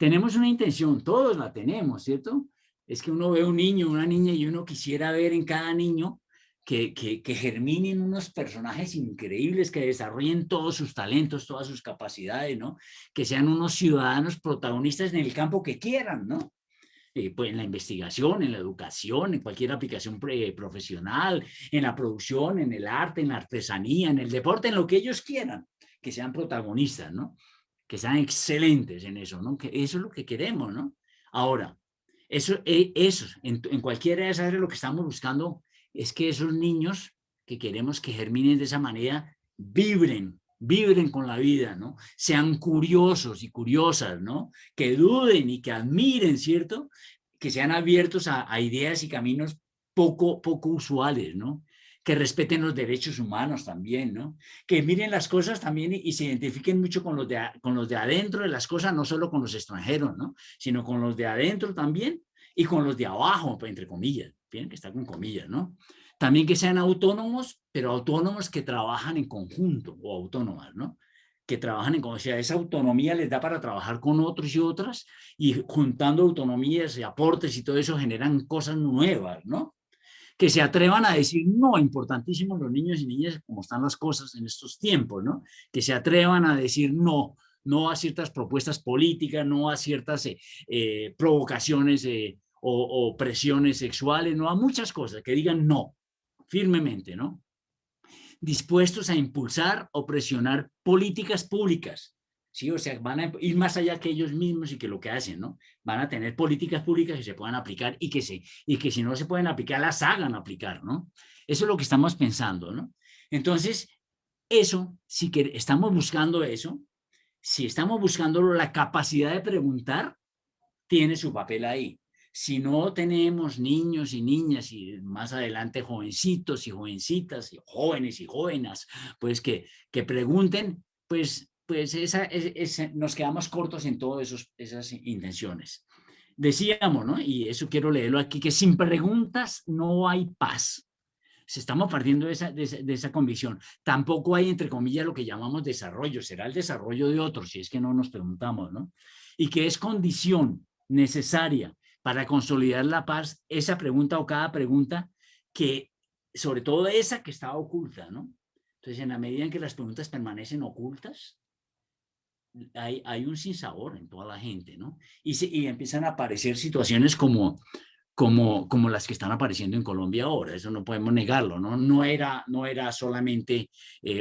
tenemos una intención, todos la tenemos, ¿cierto? Es que uno ve un niño, una niña y uno quisiera ver en cada niño que germinen unos personajes increíbles, que desarrollen todos sus talentos, todas sus capacidades, ¿no? Que sean unos ciudadanos protagonistas en el campo que quieran, ¿no? Pues en la investigación, en la educación, en cualquier aplicación profesional, en la producción, en el arte, en la artesanía, en el deporte, en lo que ellos quieran, que sean protagonistas, ¿no? Que sean excelentes en eso, ¿no? Que eso es lo que queremos, ¿no? Ahora, eso en cualquiera de esas áreas lo que estamos buscando es que esos niños que queremos que germinen de esa manera vibren con la vida, ¿no? Sean curiosos y curiosas, ¿no? Que duden y que admiren, ¿cierto? Que sean abiertos a ideas y caminos poco usuales, ¿no? Que respeten los derechos humanos también, ¿no? Que miren las cosas también y se identifiquen mucho con los de adentro de las cosas, no solo con los extranjeros, ¿no? Sino con los de adentro también y con los de abajo, entre comillas, tienen que estar con comillas, ¿no? También que sean autónomos, pero autónomos que trabajan en conjunto o autónomas, ¿no? Que trabajan en, o sea, esa autonomía les da para trabajar con otros y otras y juntando autonomías y aportes y todo eso generan cosas nuevas, ¿no? Que se atrevan a decir no, importantísimo los niños y niñas, como están las cosas en estos tiempos, ¿no? Que se atrevan a decir no, no a ciertas propuestas políticas, no a ciertas provocaciones o presiones sexuales, no a muchas cosas, que digan no, firmemente, ¿no? Dispuestos a impulsar o presionar políticas públicas, ¿sí? O sea, van a ir más allá que ellos mismos y que lo que hacen, ¿no? Van a tener políticas públicas que se puedan aplicar y que si no se pueden aplicar, las hagan aplicar, ¿no? Eso es lo que estamos pensando, ¿no? Entonces, eso, si que estamos buscando eso, si estamos buscando la capacidad de preguntar, tiene su papel ahí. Si no tenemos niños y niñas y más adelante jovencitos y jovencitas y jóvenes y jóvenes, pues que pregunten, pues nos quedamos cortos en todas esas intenciones. Decíamos, ¿no? Y eso quiero leerlo aquí, que sin preguntas no hay paz. Estamos partiendo de esa convicción. Tampoco hay, entre comillas, lo que llamamos desarrollo. Será el desarrollo de otros, si es que no nos preguntamos, ¿no? Y que es condición necesaria para consolidar la paz, esa pregunta o cada pregunta que, sobre todo esa que está oculta, ¿no? Entonces, en la medida en que las preguntas permanecen ocultas, hay un sinsabor en toda la gente, ¿no? Y empiezan a aparecer situaciones como las que están apareciendo en Colombia ahora, eso no podemos negarlo, ¿no? No era solamente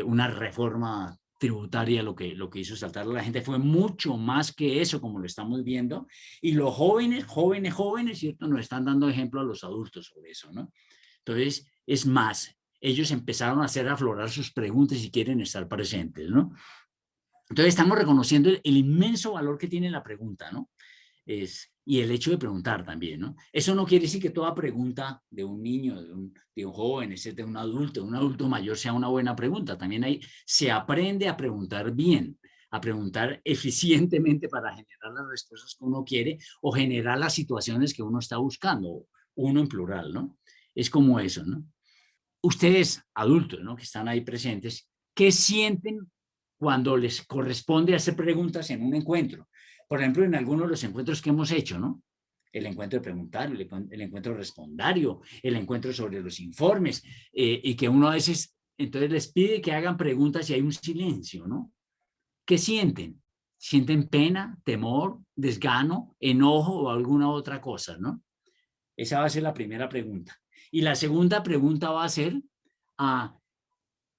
una reforma tributaria lo que hizo saltar a la gente, fue mucho más que eso, como lo estamos viendo, y los jóvenes, ¿cierto? Nos están dando ejemplo a los adultos sobre eso, ¿no? Entonces, es más, ellos empezaron a hacer aflorar sus preguntas y quieren estar presentes, ¿no? Entonces, estamos reconociendo el inmenso valor que tiene la pregunta, ¿no? Y el hecho de preguntar también, ¿no? Eso no quiere decir que toda pregunta de un niño, de un joven, de un adulto mayor sea una buena pregunta. También se aprende a preguntar bien, a preguntar eficientemente para generar las respuestas que uno quiere o generar las situaciones que uno está buscando, uno en plural, ¿no? Es como eso, ¿no? Ustedes, adultos, ¿no? Que están ahí presentes, ¿qué sienten cuando les corresponde hacer preguntas en un encuentro? Por ejemplo, en algunos de los encuentros que hemos hecho, ¿no? El encuentro de preguntario, el encuentro respondario, el encuentro sobre los informes, y que uno a veces, entonces les pide que hagan preguntas y hay un silencio, ¿no? ¿Qué sienten? ¿Sienten pena, temor, desgano, enojo o alguna otra cosa, ¿no? Esa va a ser la primera pregunta. Y la segunda pregunta va a ser, ¿a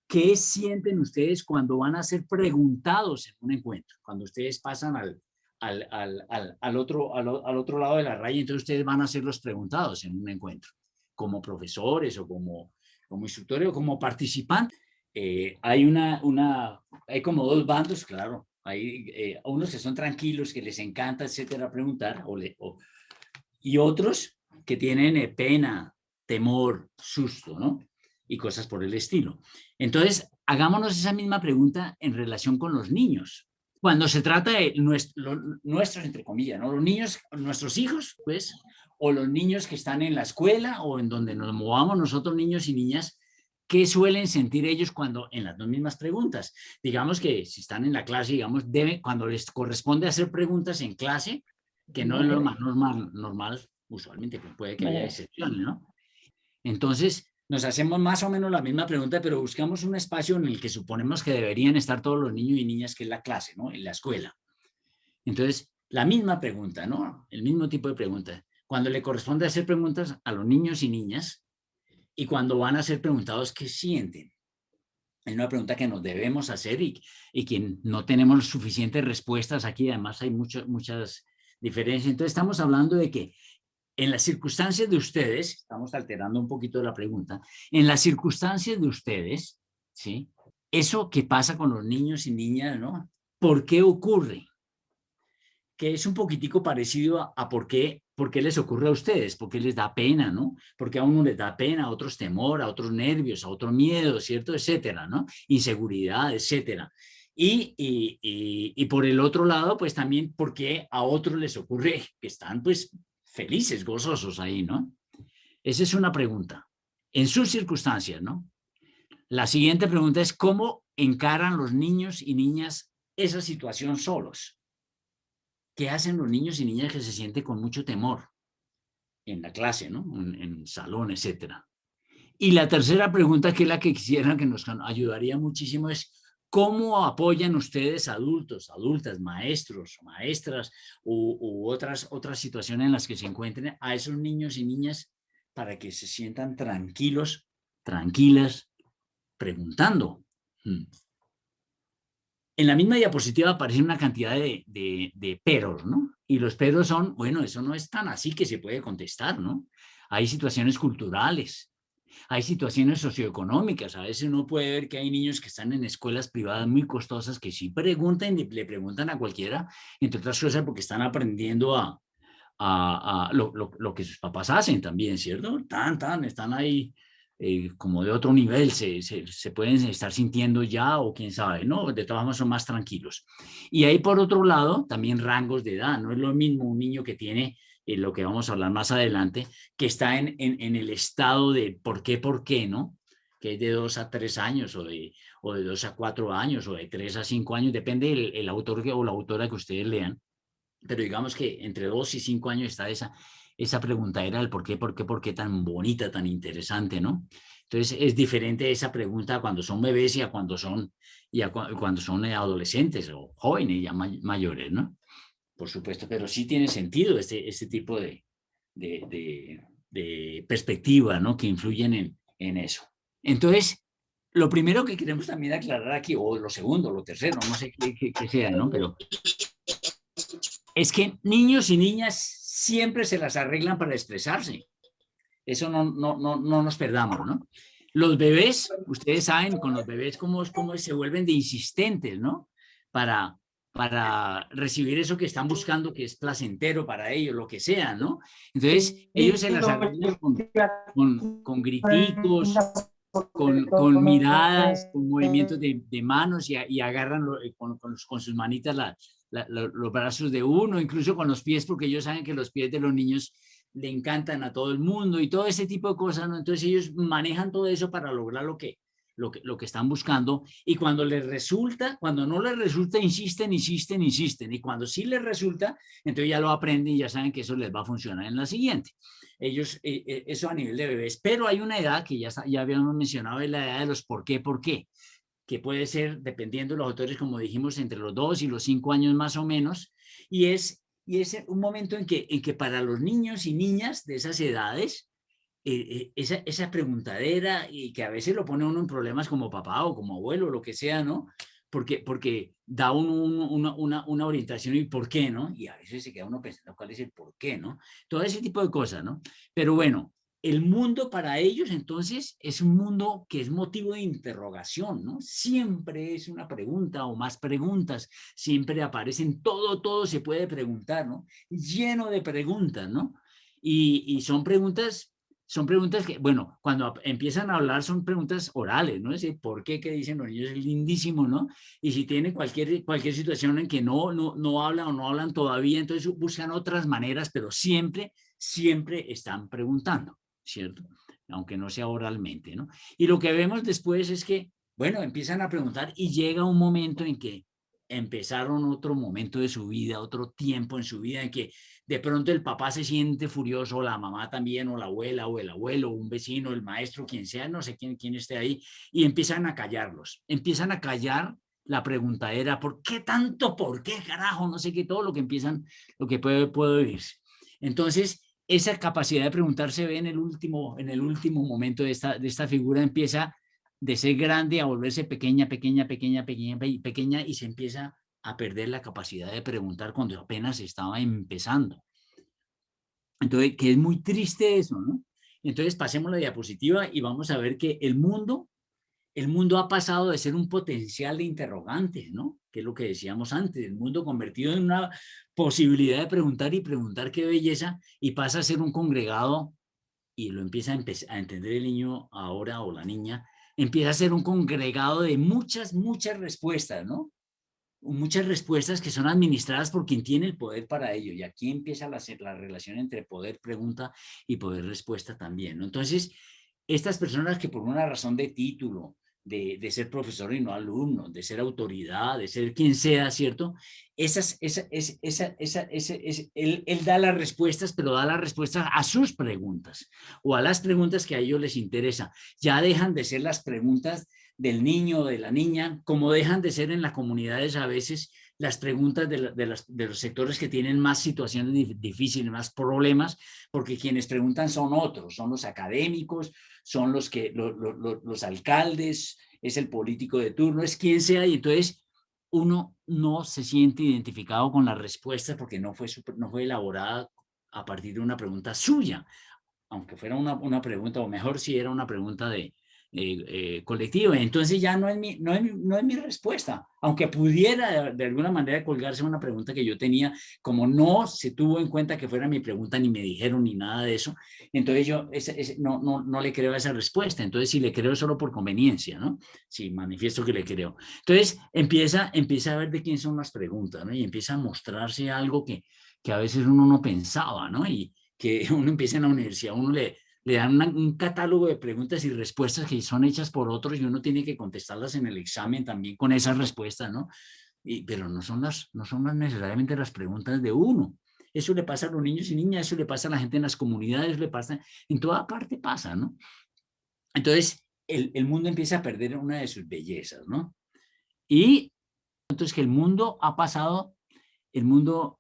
qué sienten ustedes cuando van a ser preguntados en un encuentro? Cuando ustedes pasan al otro lado de la raya, entonces ustedes van a ser los preguntados en un encuentro, como profesores o como instructores o como participantes. Hay como dos bandos, claro. Hay unos que son tranquilos, que les encanta, etcétera, preguntar, y otros que tienen pena, temor, susto, ¿no? Y cosas por el estilo. Entonces, hagámonos esa misma pregunta en relación con los niños. Cuando se trata de nuestros, entre comillas, ¿no? Los niños, nuestros hijos, pues, o los niños que están en la escuela o en donde nos movamos nosotros, niños y niñas, ¿qué suelen sentir ellos cuando en las dos mismas preguntas? Digamos que si están en la clase, digamos, cuando les corresponde hacer preguntas en clase, que no es lo más normal usualmente, pues puede que haya excepciones, ¿no? Entonces, nos hacemos más o menos la misma pregunta, pero buscamos un espacio en el que suponemos que deberían estar todos los niños y niñas, que es la clase, ¿no? En la escuela. Entonces, la misma pregunta, ¿no? El mismo tipo de pregunta. Cuando le corresponde hacer preguntas a los niños y niñas y cuando van a ser preguntados qué sienten. Es una pregunta que nos debemos hacer y que no tenemos suficientes respuestas aquí. Además, hay muchas diferencias. Entonces, estamos hablando de que en las circunstancias de ustedes, estamos alterando un poquito la pregunta, en las circunstancias de ustedes, ¿sí? Eso que pasa con los niños y niñas, ¿no? ¿Por qué ocurre? Que es un poquitico parecido a por qué les ocurre a ustedes, por qué les da pena, ¿no? Porque a uno les da pena, a otros temor, a otros nervios, a otros miedo, ¿cierto? Etcétera, ¿no? Inseguridad, etcétera. Y por el otro lado, pues también por qué a otros les ocurre que están pues felices, gozosos ahí, ¿no? Esa es una pregunta. En sus circunstancias, ¿no? La siguiente pregunta es ¿cómo encaran los niños y niñas esa situación solos? ¿Qué hacen los niños y niñas que se sienten con mucho temor en la clase, ¿no? En el salón, etcétera? Y la tercera pregunta, que es la que quisiera que nos ayudaría muchísimo, es ¿cómo apoyan ustedes adultos, adultas, maestros, maestras u otras situaciones en las que se encuentren a esos niños y niñas para que se sientan tranquilos, tranquilas, preguntando? En la misma diapositiva aparece una cantidad de peros, ¿no? Y los peros son, bueno, eso no es tan así que se puede contestar, ¿no? Hay situaciones culturales, hay situaciones socioeconómicas. A veces uno puede ver que hay niños que están en escuelas privadas muy costosas que sí preguntan y le preguntan a cualquiera, entre otras cosas porque están aprendiendo a lo que sus papás hacen también, ¿cierto? Están ahí como de otro nivel, se pueden estar sintiendo ya o quién sabe, ¿no? De todas formas son más tranquilos. Y hay por otro lado también rangos de edad, no es lo mismo un niño que tiene lo que vamos a hablar más adelante, que está en el estado de por qué, ¿no? Que es de 2 a 3 años o de 2 a 4 años o de 3 a 5 años, depende el autor o la autora que ustedes lean. Pero digamos que entre 2 y 5 años está esa preguntadera del por qué tan bonita, tan interesante, ¿no? Entonces es diferente esa pregunta cuando son bebés y a cuando son, cuando son adolescentes o jóvenes ya mayores, ¿no? Por supuesto, pero sí tiene sentido este tipo de perspectiva, ¿no? Que influyen en eso. Entonces, lo primero que queremos también aclarar aquí, o lo segundo, lo tercero, no sé qué sea, ¿no? Pero es que niños y niñas siempre se las arreglan para expresarse. Eso no nos perdamos, ¿no? Los bebés, ustedes saben con los bebés cómo se vuelven de insistentes, ¿no? Para, para recibir eso que están buscando, que es placentero para ellos, lo que sea, ¿no? Entonces, ellos se las arreglan con griticos, con miradas, con movimientos de manos y agarran con sus manitas los brazos de uno, incluso con los pies, porque ellos saben que los pies de los niños le encantan a todo el mundo y todo ese tipo de cosas, ¿no? Entonces ellos manejan todo eso para lograr lo que están buscando y cuando les resulta, cuando no les resulta, insisten, y cuando sí les resulta, entonces ya lo aprenden y ya saben que eso les va a funcionar en la siguiente. Ellos, eso a nivel de bebés, pero hay una edad que ya habíamos mencionado, es la edad de los por qué, que puede ser, dependiendo de los autores, como dijimos, entre los 2 y los 5 años más o menos, y es un momento en que para los niños y niñas de esas edades, esa preguntadera y que a veces lo pone uno en problemas como papá o como abuelo, lo que sea, ¿no? Porque da una orientación y por qué, ¿no? Y a veces se queda uno pensando cuál es el por qué, ¿no? Todo ese tipo de cosas, ¿no? Pero bueno, el mundo para ellos entonces es un mundo que es motivo de interrogación, ¿no? Siempre es una pregunta o más preguntas, siempre aparecen, todo se puede preguntar, ¿no? Lleno de preguntas, ¿no? Y son preguntas que, bueno, cuando empiezan a hablar son preguntas orales, ¿no? Es decir, ¿por qué? ¿Qué dicen los niños? Es lindísimo, ¿no? Y si tienen cualquier situación en que no hablan o no hablan todavía, entonces buscan otras maneras, pero siempre están preguntando, ¿cierto? aunque no sea oralmente, ¿no? Y lo que vemos después es que, bueno, empiezan a preguntar y llega un momento en que empezaron otro momento de su vida, otro tiempo en su vida en que de pronto el papá se siente furioso, o la mamá también, o la abuela, o el abuelo, o un vecino, el maestro, quien sea, no sé quién esté ahí, y empiezan a callarlos, empiezan a callar la pregunta era, ¿por qué tanto? ¿Por qué carajo? No sé qué, todo lo que empiezan, lo que puede oírse. Entonces, esa capacidad de preguntar se ve en el último momento de esta figura, empieza de ser grande a volverse pequeña, pequeña, y se empieza a perder la capacidad de preguntar cuando apenas estaba empezando. Entonces, que es muy triste eso, ¿no? Entonces, pasemos la diapositiva y vamos a ver que el mundo ha pasado de ser un potencial de interrogantes, ¿no? Que es lo que decíamos antes, el mundo convertido en una posibilidad de preguntar y preguntar qué belleza, y pasa a ser un congregado, y lo empieza a entender el niño ahora o la niña, empieza a ser un congregado de muchas respuestas, ¿no? Muchas respuestas que son administradas por quien tiene el poder para ello, y aquí empieza la relación entre poder pregunta y poder respuesta también, ¿no? Entonces, estas personas que por una razón de título, de ser profesor y no alumno, de ser autoridad, de ser quien sea, ¿cierto? Él da las respuestas, pero da las respuestas a sus preguntas o a las preguntas que a ellos les interesa. Ya dejan de ser las preguntas del niño o de la niña, como dejan de ser en las comunidades a veces las preguntas de los sectores que tienen más situaciones difíciles, más problemas, porque quienes preguntan son otros, son los académicos, son los alcaldes, es el político de turno, es quien sea, y entonces uno no se siente identificado con la respuesta porque no fue elaborada a partir de una pregunta suya, aunque fuera una pregunta, o mejor si era una pregunta colectiva. Entonces ya no es mi respuesta, aunque pudiera de alguna manera colgarse una pregunta que yo tenía, como no se tuvo en cuenta que fuera mi pregunta, ni me dijeron ni nada de eso, entonces yo no le creo a esa respuesta. Entonces si le creo solo por conveniencia, ¿no? Si manifiesto que le creo. Entonces empieza a ver de quién son las preguntas, ¿no? Y empieza a mostrarse algo que a veces uno no pensaba, ¿no? Y que uno empieza en la universidad, uno le dan un catálogo de preguntas y respuestas que son hechas por otros y uno tiene que contestarlas en el examen también con esas respuestas, ¿no? Pero no son necesariamente las preguntas de uno. Eso le pasa a los niños y niñas, eso le pasa a la gente en las comunidades, le pasa, en toda parte pasa, ¿no? Entonces, el mundo empieza a perder una de sus bellezas, ¿no? Y entonces que el mundo ha pasado, el mundo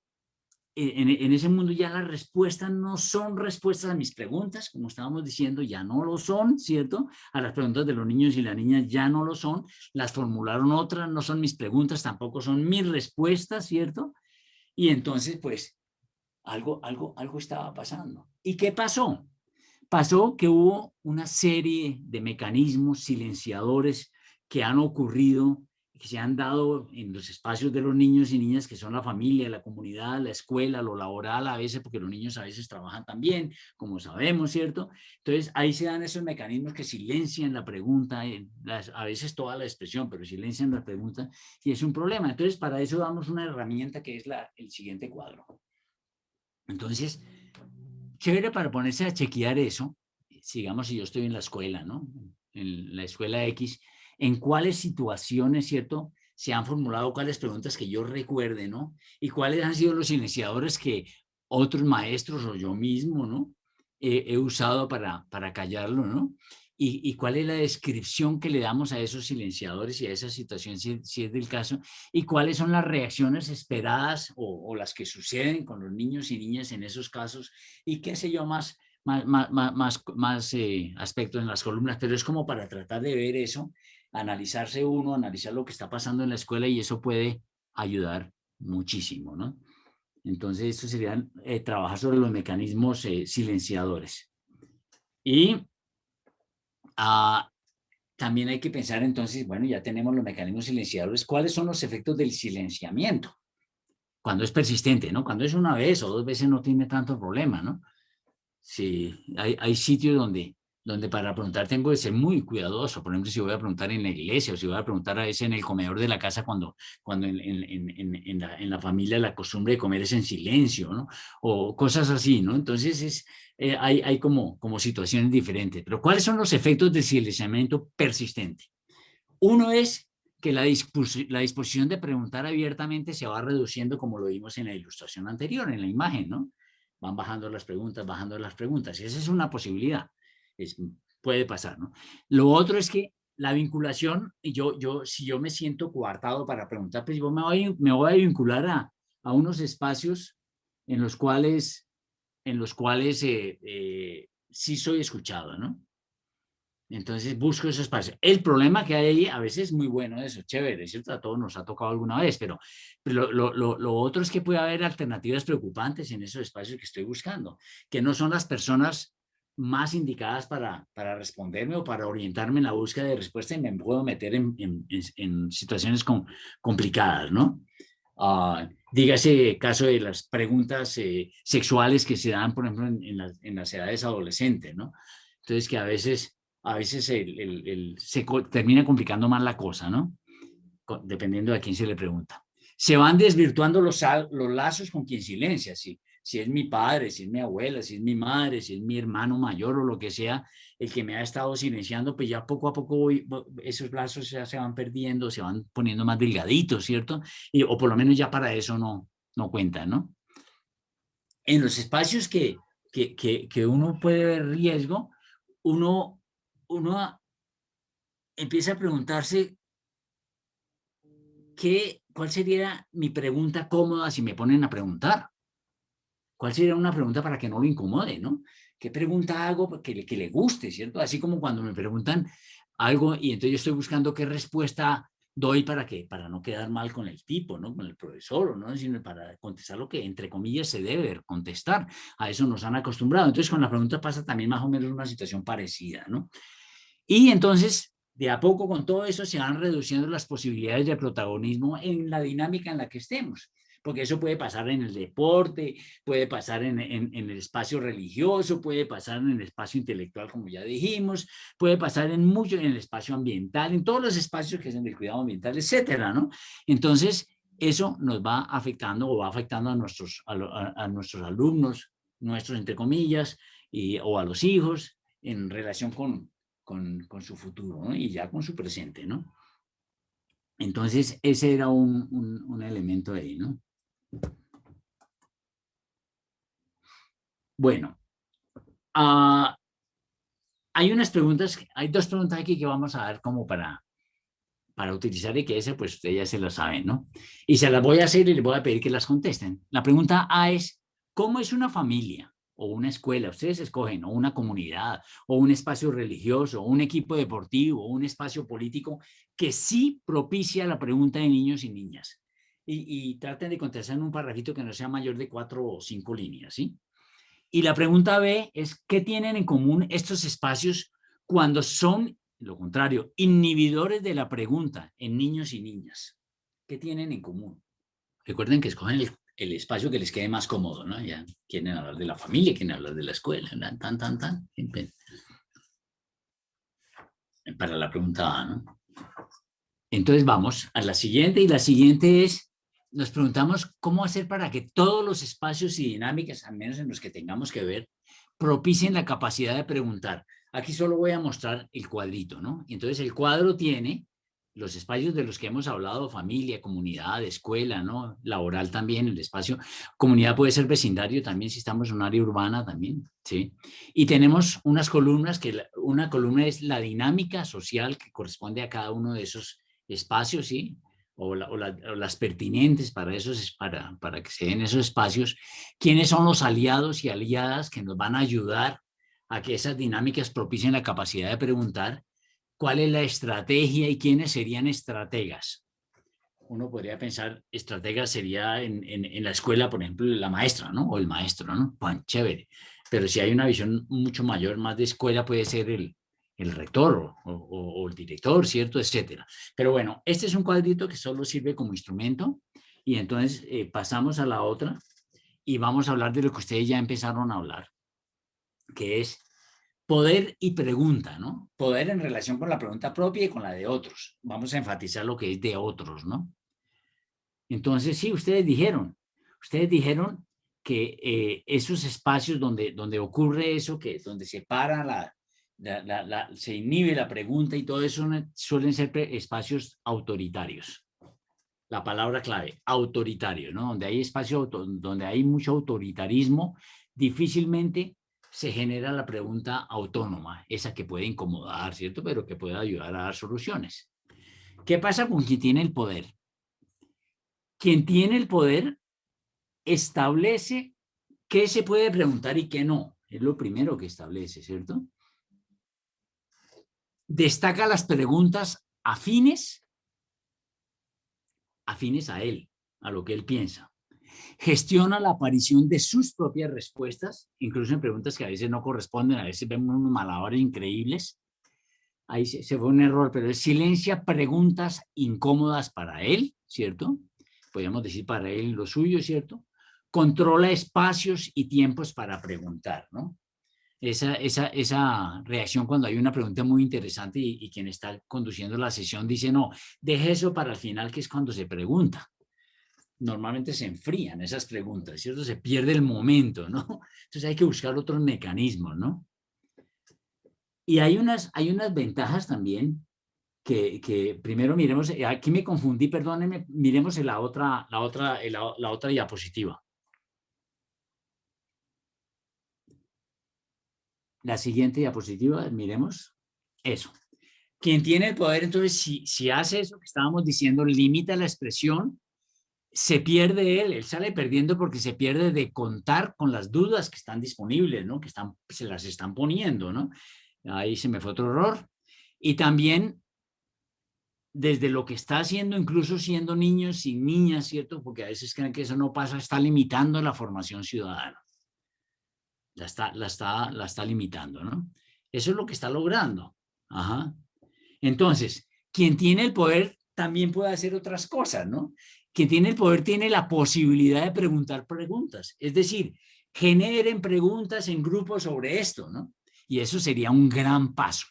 en ese mundo ya las respuestas no son respuestas a mis preguntas, como estábamos diciendo, ya no lo son, ¿cierto? A las preguntas de los niños y las niñas ya no lo son, las formularon otras, no son mis preguntas, tampoco son mis respuestas, ¿cierto? Y entonces, pues, algo estaba pasando. ¿Y qué pasó? Pasó que hubo una serie de mecanismos silenciadores que han ocurrido, que se han dado en los espacios de los niños y niñas, que son la familia, la comunidad, la escuela, lo laboral a veces, porque los niños a veces trabajan también, como sabemos, ¿cierto? Entonces, ahí se dan esos mecanismos que silencian la pregunta, a veces toda la expresión, pero silencian la pregunta, y es un problema. Entonces, para eso damos una herramienta que es el siguiente cuadro. Entonces, chévere para ponerse a chequear eso, sigamos si yo estoy en la escuela, ¿no? En la escuela X, en cuáles situaciones, ¿cierto? Se han formulado cuáles preguntas que yo recuerde, ¿no? Y cuáles han sido los silenciadores que otros maestros o yo mismo, ¿no? He usado para callarlo, ¿no? Y cuál es la descripción que le damos a esos silenciadores y a esa situación, si es del caso, y cuáles son las reacciones esperadas o las que suceden con los niños y niñas en esos casos, y qué sé yo, más aspectos en las columnas, pero es como para tratar de ver eso, analizarse uno, analizar lo que está pasando en la escuela, y eso puede ayudar muchísimo, ¿no? Entonces, esto sería trabajar sobre los mecanismos silenciadores. Y también hay que pensar entonces, bueno, ya tenemos los mecanismos silenciadores, ¿cuáles son los efectos del silenciamiento? Cuando es persistente, ¿no? Cuando es una vez o dos veces no tiene tanto problema, ¿no? Sí, hay sitios donde donde para preguntar tengo que ser muy cuidadoso. Por ejemplo, si voy a preguntar en la iglesia o si voy a preguntar a veces en el comedor de la casa cuando en la familia la costumbre de comer es en silencio, ¿no? O cosas así, ¿no? Entonces hay como situaciones diferentes. Pero ¿cuáles son los efectos del silenciamiento persistente? Uno es que la disposición de preguntar abiertamente se va reduciendo como lo vimos en la ilustración anterior, en la imagen, ¿no? Van bajando las preguntas. Y esa es una posibilidad. Es, puede pasar, ¿no? Lo otro es que la vinculación, si yo me siento coartado para preguntar, pues yo me voy a vincular a unos espacios en los cuales sí soy escuchado, ¿no? Entonces busco esos espacios. El problema que hay ahí a veces es muy bueno eso, chévere, ¿cierto? A todos nos ha tocado alguna vez, pero lo otro es que puede haber alternativas preocupantes en esos espacios que estoy buscando, que no son las personas más indicadas para responderme o para orientarme en la búsqueda de respuesta y me puedo meter en situaciones complicadas, ¿no? Dígase caso de las preguntas sexuales que se dan, por ejemplo, en las edades adolescentes, ¿no? Entonces, que a veces termina complicando más la cosa, ¿no? Dependiendo de a quién se le pregunta. Se van desvirtuando los lazos con quien silencia, si es mi padre, si es mi abuela, si es mi madre, si es mi hermano mayor o lo que sea, el que me ha estado silenciando, pues ya poco a poco esos lazos ya se van perdiendo, se van poniendo más delgaditos, ¿cierto? O por lo menos ya para eso no cuentan, ¿no? En los espacios que uno puede ver riesgo, uno empieza a preguntarse cuál sería mi pregunta cómoda si me ponen a preguntar. ¿Cuál sería una pregunta para que no lo incomode, ¿no? ¿Qué pregunta hago que le guste, ¿cierto? Así como cuando me preguntan algo y entonces yo estoy buscando qué respuesta doy para no quedar mal con el tipo, ¿no? Con el profesor, ¿no? Sino para contestar lo que, entre comillas, se debe contestar. A eso nos han acostumbrado. Entonces, con la pregunta pasa también más o menos una situación parecida, ¿no? Y entonces, de a poco con todo eso se van reduciendo las posibilidades de protagonismo en la dinámica en la que estemos, porque eso puede pasar en el deporte, puede pasar en el espacio religioso, puede pasar en el espacio intelectual, como ya dijimos, puede pasar en el espacio ambiental, en todos los espacios que son del cuidado ambiental, etcétera, ¿no? Entonces, eso nos va afectando o va afectando a nuestros alumnos, nuestros entre comillas, o a los hijos en relación con su futuro, ¿no? Y ya con su presente, ¿no? Entonces, ese era un elemento ahí, ¿no? Bueno, hay dos preguntas aquí que vamos a dar como para utilizar y que ese, pues, ustedes ya se lo saben, ¿no? Y se las voy a hacer y les voy a pedir que las contesten. La pregunta A es, ¿cómo es una familia o una escuela? Ustedes escogen, o una comunidad, o un espacio religioso, o un equipo deportivo, o un espacio político que sí propicia la pregunta de niños y niñas. Y traten de contestar en un parrafito que no sea mayor de 4 o 5 líneas, ¿sí? Y la pregunta B es, ¿qué tienen en común estos espacios cuando son, lo contrario, inhibidores de la pregunta en niños y niñas? ¿Qué tienen en común? Recuerden que escogen el espacio que les quede más cómodo, ¿no? Ya quieren hablar de la familia, quieren hablar de la escuela, tan. Para la pregunta A, ¿no? Entonces vamos a la siguiente, y la siguiente es, nos preguntamos cómo hacer para que todos los espacios y dinámicas, al menos en los que tengamos que ver, propicien la capacidad de preguntar. Aquí solo voy a mostrar el cuadrito, ¿no? Entonces el cuadro tiene los espacios de los que hemos hablado, familia, comunidad, escuela, ¿no? Laboral también, el espacio. Comunidad puede ser vecindario también, si estamos en un área urbana también, ¿sí? Y tenemos unas columnas, una columna es la dinámica social que corresponde a cada uno de esos espacios, ¿sí? O las pertinentes para que se den esos espacios. ¿Quiénes son los aliados y aliadas que nos van a ayudar a que esas dinámicas propicien la capacidad de preguntar? ¿Cuál es la estrategia y quiénes serían estrategas? Uno podría pensar, estrategas sería en la escuela, por ejemplo, la maestra, ¿no? O el maestro, ¿no? Pues chévere. Pero si hay una visión mucho mayor, más de escuela, puede ser el rector o el director, ¿cierto? Etcétera. Pero bueno, este es un cuadrito que solo sirve como instrumento y entonces pasamos a la otra y vamos a hablar de lo que ustedes ya empezaron a hablar, que es Poder y pregunta, ¿no? Poder en relación con la pregunta propia y con la de otros. Vamos a enfatizar lo que es de otros, ¿no? Entonces, sí, ustedes dijeron que esos espacios donde ocurre eso, donde se para se inhibe la pregunta y todo eso, suelen ser espacios autoritarios. La palabra clave, autoritario, ¿no? Donde hay espacio, donde hay mucho autoritarismo, difícilmente se genera la pregunta autónoma, esa que puede incomodar, ¿cierto? Pero que puede ayudar a dar soluciones. ¿Qué pasa con quien tiene el poder? Quien tiene el poder establece qué se puede preguntar y qué no. Es lo primero que establece, ¿cierto? Destaca las preguntas afines a él, a lo que él piensa. Gestiona la aparición de sus propias respuestas, incluso en preguntas que a veces no corresponden, a veces vemos unos malabares increíbles. Ahí se fue un error, pero él silencia preguntas incómodas para él, ¿cierto? Podríamos decir para él lo suyo, ¿cierto? Controla espacios y tiempos para preguntar, ¿no? Esa reacción cuando hay una pregunta muy interesante y quien está conduciendo la sesión dice, no, deje eso para el final, que es cuando se pregunta. Normalmente se enfrían esas preguntas, ¿cierto? Se pierde el momento, ¿no? Entonces hay que buscar otros mecanismos, ¿no? Y hay unas ventajas también que primero miremos, aquí me confundí, perdónenme, miremos en la otra diapositiva. La siguiente diapositiva, miremos eso. Quien tiene el poder, entonces, si hace eso que estábamos diciendo, limita la expresión, se pierde él sale perdiendo porque se pierde de contar con las dudas que están disponibles, ¿no? Se las están poniendo, ¿no? Ahí se me fue otro error. Y también desde lo que está haciendo, incluso siendo niños y niñas, ¿cierto? Porque a veces creen que eso no pasa, está limitando la formación ciudadana. La está limitando, ¿no? Eso es lo que está logrando. Ajá. Entonces, quien tiene el poder también puede hacer otras cosas, ¿no? Quien tiene el poder tiene la posibilidad de preguntar preguntas. Es decir, generen preguntas en grupos sobre esto, ¿no? Y eso sería un gran paso.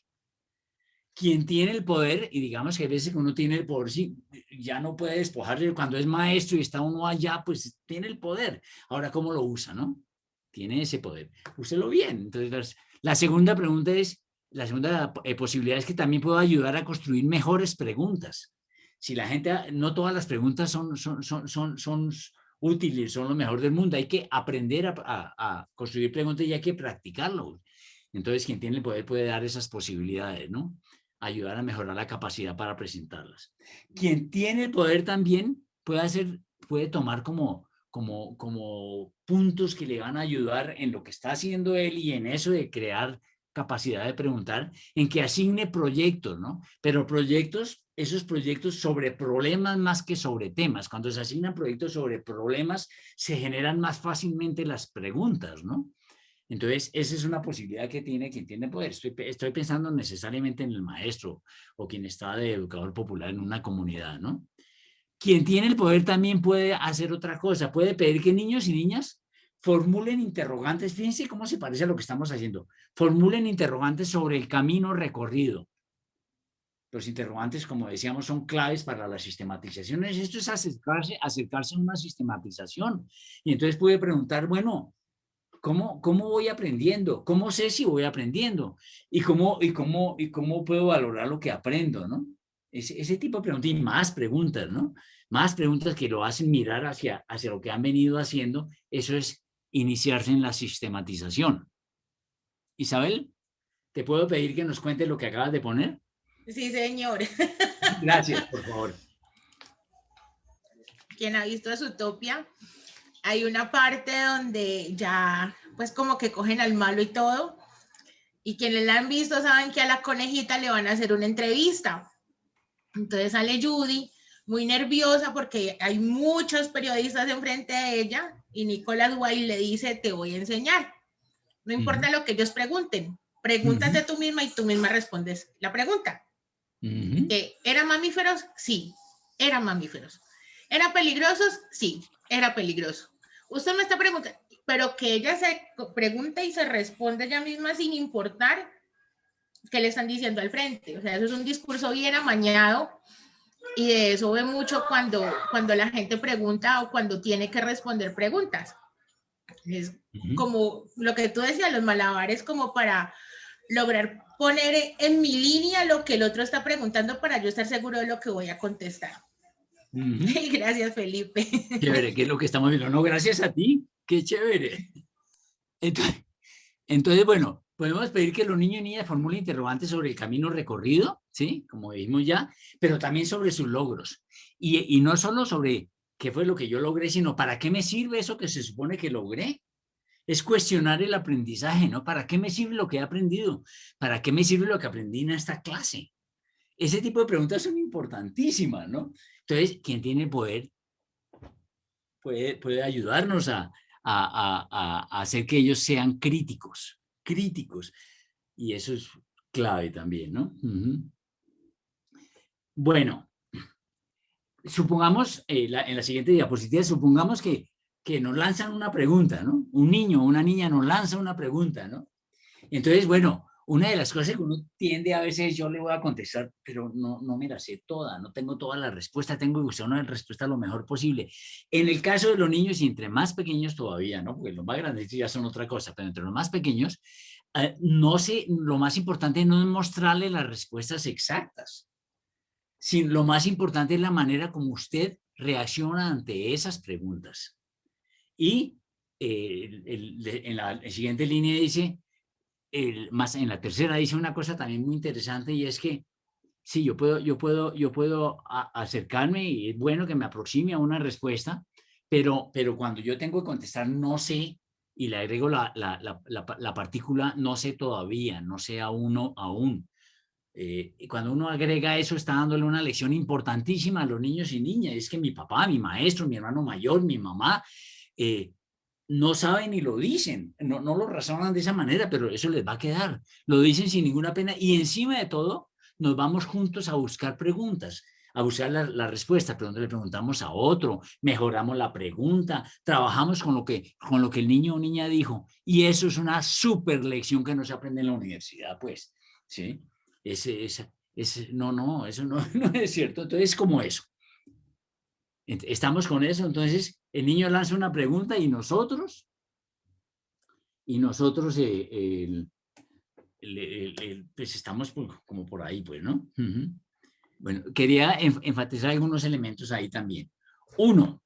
Quien tiene el poder, y digamos que a veces que uno tiene el poder, sí, ya no puede despojarse, cuando es maestro y está uno allá, pues tiene el poder. Ahora, ¿cómo lo usa, no? Tiene ese poder. Úselo bien. Entonces, la segunda pregunta es, la segunda posibilidad es que también puedo ayudar a construir mejores preguntas. Si la gente, no todas las preguntas son útiles, son lo mejor del mundo, hay que aprender a construir preguntas y hay que practicarlo. Entonces, quien tiene el poder puede dar esas posibilidades, ¿no? Ayudar a mejorar la capacidad para presentarlas. Quien tiene el poder también puede tomar como puntos que le van a ayudar en lo que está haciendo él y en eso de crear capacidad de preguntar, en que asigne proyectos, ¿no? Pero esos proyectos sobre problemas más que sobre temas. Cuando se asignan proyectos sobre problemas, se generan más fácilmente las preguntas, ¿no? Entonces, esa es una posibilidad que tiene quien tiene poder. Estoy pensando necesariamente en el maestro o quien está de educador popular en una comunidad, ¿no? Quien tiene el poder también puede hacer otra cosa, puede pedir que niños y niñas formulen interrogantes, fíjense cómo se parece a lo que estamos haciendo, formulen interrogantes sobre el camino recorrido. Los interrogantes, como decíamos, son claves para las sistematizaciones. Esto es acercarse a una sistematización. Y entonces puede preguntar, bueno, ¿cómo voy aprendiendo? ¿Cómo sé si voy aprendiendo? ¿Y cómo puedo valorar lo que aprendo, ¿no? Ese tipo de preguntas y más preguntas, ¿no? Más preguntas que lo hacen mirar hacia lo que han venido haciendo. Eso es iniciarse en la sistematización. Isabel, ¿te puedo pedir que nos cuentes lo que acabas de poner? Sí, señor. Gracias, por favor. Quien ha visto Zootopia, hay una parte donde ya, pues como que cogen al malo y todo, y quienes la han visto saben que a la conejita le van a hacer una entrevista. Entonces sale Judy muy nerviosa porque hay muchos periodistas enfrente de ella y Nicholas Wilde le dice, te voy a enseñar. No importa lo que ellos pregunten, pregúntate tú misma y tú misma respondes la pregunta. ¿Eran mamíferos? Sí, eran mamíferos. ¿Eran peligrosos? Sí, era peligroso. usted me está preguntando, pero que ella se pregunte y se responde ella misma sin importar qué le están diciendo al frente. O sea, eso es un discurso bien amañado y de eso ve mucho cuando la gente pregunta o cuando tiene que responder preguntas. Es como lo que tú decías, los malabares como para lograr poner en mi línea lo que el otro está preguntando para yo estar seguro de lo que voy a contestar. Gracias, Felipe. Chévere, ¿qué es lo que estamos viendo? No, gracias a ti, qué chévere. Entonces, bueno, podemos pedir que los niños y niñas formulen interrogantes sobre el camino recorrido, ¿sí? Como dijimos ya, pero también sobre sus logros. Y no solo sobre qué fue lo que yo logré, sino para qué me sirve eso que se supone que logré. Es cuestionar el aprendizaje, ¿no? ¿Para qué me sirve lo que he aprendido? ¿Para qué me sirve lo que aprendí en esta clase? Ese tipo de preguntas son importantísimas, ¿no? Entonces, quien tiene poder puede ayudarnos a hacer que ellos sean críticos. Y eso es clave también, ¿no? Bueno, supongamos, en la siguiente diapositiva, supongamos que nos lanzan una pregunta, ¿no? Un niño o una niña nos lanza una pregunta, ¿no? Entonces, bueno, una de las cosas que uno tiende a veces, yo le voy a contestar, pero no me la sé toda, no tengo toda la respuesta, tengo que buscar una respuesta lo mejor posible. En el caso de los niños, y entre más pequeños todavía, ¿no? Porque los más grandes ya son otra cosa, pero entre los más pequeños, no sé, lo más importante no es mostrarle las respuestas exactas, sino lo más importante es la manera como usted reacciona ante esas preguntas. Y en la siguiente línea dice, más en la tercera dice una cosa también muy interesante, y es que sí, yo puedo acercarme y es bueno que me aproxime a una respuesta, pero cuando yo tengo que contestar no sé, y le agrego la partícula no sé todavía, no sé aún. Cuando uno agrega eso, está dándole una lección importantísima a los niños y niñas. Es que mi papá, mi maestro, mi hermano mayor, mi mamá, no saben y lo dicen, no lo razonan de esa manera, pero eso les va a quedar. Lo dicen sin ninguna pena y encima de todo nos vamos juntos a buscar preguntas, a buscar la respuesta, pero le preguntamos a otro, mejoramos la pregunta, trabajamos con lo que el niño o niña dijo, y eso es una súper lección que no se aprende en la universidad, pues, ¿sí? No, eso no es cierto. Entonces, es como eso. Estamos con eso. Entonces, el niño lanza una pregunta y nosotros pues estamos como por ahí, pues, ¿no? Bueno, quería enfatizar algunos elementos ahí también. Uno,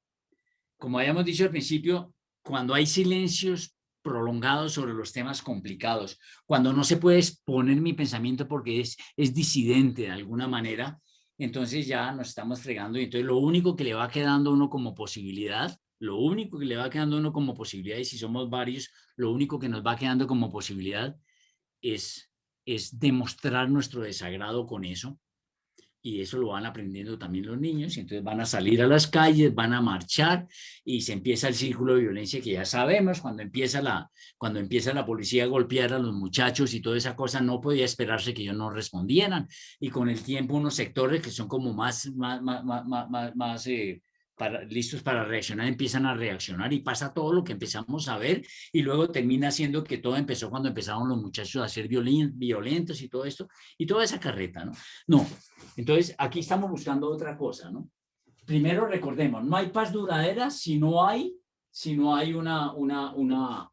como habíamos dicho al principio, cuando hay silencios prolongados sobre los temas complicados, cuando no se puede exponer mi pensamiento porque es disidente de alguna manera, entonces ya nos estamos fregando y entonces lo único que le va quedando a uno como posibilidad, y si somos varios, lo único que nos va quedando como posibilidad es demostrar nuestro desagrado con eso. Y eso lo van aprendiendo también los niños, y entonces van a salir a las calles, van a marchar, y se empieza el círculo de violencia que ya sabemos. Cuando empieza la policía a golpear a los muchachos y toda esa cosa, no podía esperarse que ellos no respondieran, y con el tiempo unos sectores que son como más listos para reaccionar, empiezan a reaccionar y pasa todo lo que empezamos a ver, y luego termina siendo que todo empezó cuando empezaron los muchachos a ser violentos y todo esto, y toda esa carreta, ¿no? No, entonces aquí estamos buscando otra cosa, ¿no? Primero recordemos, no hay paz duradera si no hay una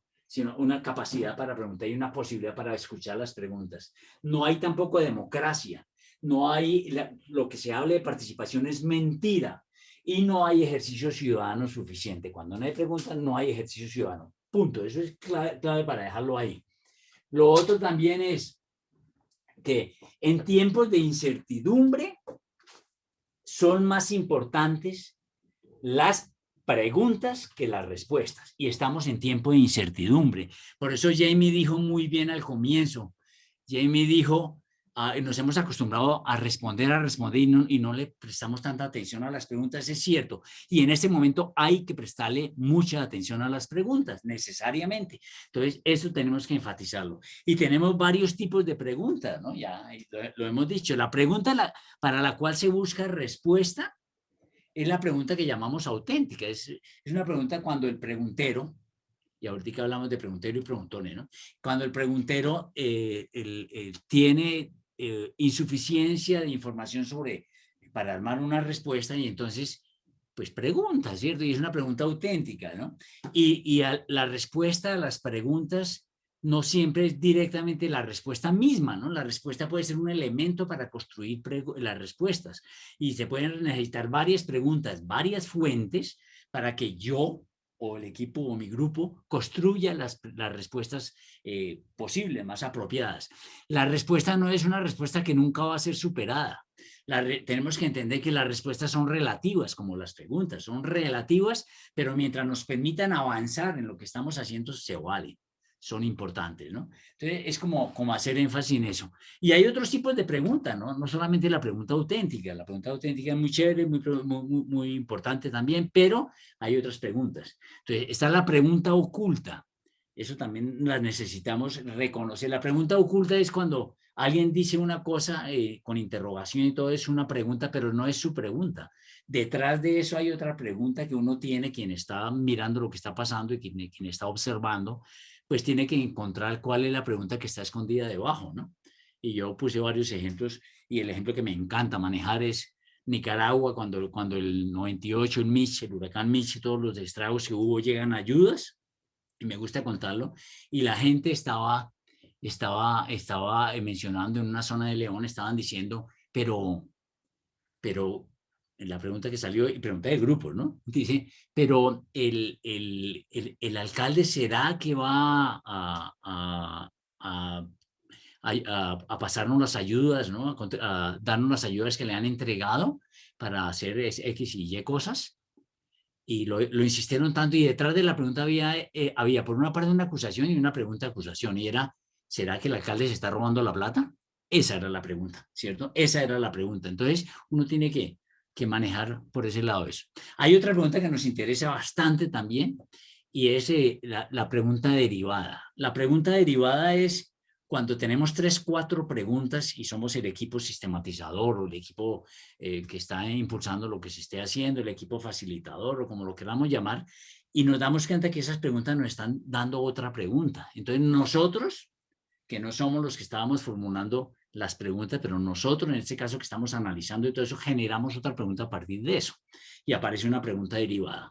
capacidad para preguntar y una posibilidad para escuchar las preguntas. No hay tampoco democracia, no hay, lo que se hable de participación es mentira, y no hay ejercicio ciudadano suficiente. Cuando no hay preguntas, no hay ejercicio ciudadano. Punto. Eso es clave para dejarlo ahí. Lo otro también es que en tiempos de incertidumbre son más importantes las preguntas que las respuestas, y estamos en tiempo de incertidumbre. Por eso Jamie dijo muy bien al comienzo, Jamie dijo, nos hemos acostumbrado a responder y no le prestamos tanta atención a las preguntas, es cierto, y en este momento hay que prestarle mucha atención a las preguntas, necesariamente. Entonces, eso tenemos que enfatizarlo. Y tenemos varios tipos de preguntas, ¿no? Ya lo hemos dicho. La pregunta para la cual se busca respuesta es la pregunta que llamamos auténtica. Es una pregunta cuando el preguntero, y ahorita hablamos de preguntero y preguntones, ¿no? Cuando el preguntero tiene insuficiencia de información para armar una respuesta, y entonces pues pregunta, ¿cierto? Y es una pregunta auténtica, ¿no? Y la respuesta a las preguntas no siempre es directamente la respuesta misma, ¿no? La respuesta puede ser un elemento para construir las respuestas, y se pueden necesitar varias preguntas, varias fuentes para que yo o el equipo o mi grupo construya las respuestas posibles, más apropiadas. La respuesta no es una respuesta que nunca va a ser superada. Tenemos que entender que las respuestas son relativas, como las preguntas, son relativas, pero mientras nos permitan avanzar en lo que estamos haciendo, se vale, son importantes, ¿no? Entonces, es como hacer énfasis en eso. Y hay otros tipos de preguntas, ¿no? No solamente la pregunta auténtica es muy chévere, muy importante también, pero hay otras preguntas. Entonces, está la pregunta oculta. Eso también la necesitamos reconocer. La pregunta oculta es cuando alguien dice una cosa con interrogación y todo, es una pregunta, pero no es su pregunta. Detrás de eso hay otra pregunta que uno tiene, quien está mirando lo que está pasando y quien está observando, pues tiene que encontrar cuál es la pregunta que está escondida debajo, ¿no? Y yo puse varios ejemplos, y el ejemplo que me encanta manejar es Nicaragua, cuando el 98, el huracán Mitch y todos los estragos que hubo, llegan ayudas, y me gusta contarlo, y la gente estaba mencionando en una zona de León, estaban diciendo, pero la pregunta que salió, y pregunta de grupos, ¿no? Dice, pero el alcalde, ¿será que va a pasarnos las ayudas, ¿no? A darnos las ayudas que le han entregado para hacer X y Y cosas? Y lo insistieron tanto, y detrás de la pregunta había por una parte una acusación y una pregunta de acusación, y era, ¿será que el alcalde se está robando la plata? Esa era la pregunta, ¿cierto? Esa era la pregunta. Entonces, uno tiene que manejar por ese lado eso. Hay otra pregunta que nos interesa bastante también, y es la pregunta derivada. La pregunta derivada es cuando tenemos 3, 4 preguntas y somos el equipo sistematizador o el equipo que está impulsando lo que se esté haciendo, el equipo facilitador o como lo queramos llamar, y nos damos cuenta que esas preguntas nos están dando otra pregunta. Entonces nosotros, que no somos los que estábamos formulando las preguntas, pero nosotros en este caso que estamos analizando y todo eso, generamos otra pregunta a partir de eso, y aparece una pregunta derivada.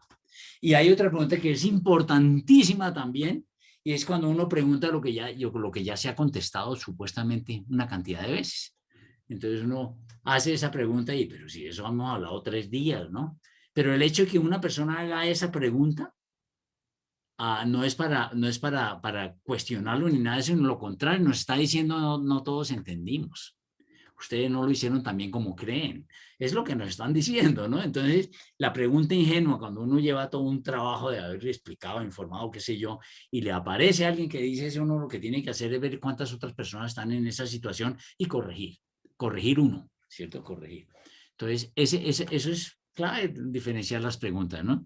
Y hay otra pregunta que es importantísima también, y es cuando uno pregunta lo que ya se ha contestado supuestamente una cantidad de veces. Entonces uno hace esa pregunta y, pero si eso hemos hablado 3 días, ¿no? Pero el hecho de que una persona haga esa pregunta no es para cuestionarlo ni nada, sino lo contrario, nos está diciendo no todos entendimos. Ustedes no lo hicieron tan bien como creen. Es lo que nos están diciendo, ¿no? Entonces, la pregunta ingenua, cuando uno lleva todo un trabajo de haberle explicado, informado, qué sé yo, y le aparece alguien que dice eso, uno lo que tiene que hacer es ver cuántas otras personas están en esa situación y corregir uno, ¿cierto? Corregir. Entonces, eso es clave, diferenciar las preguntas, ¿no?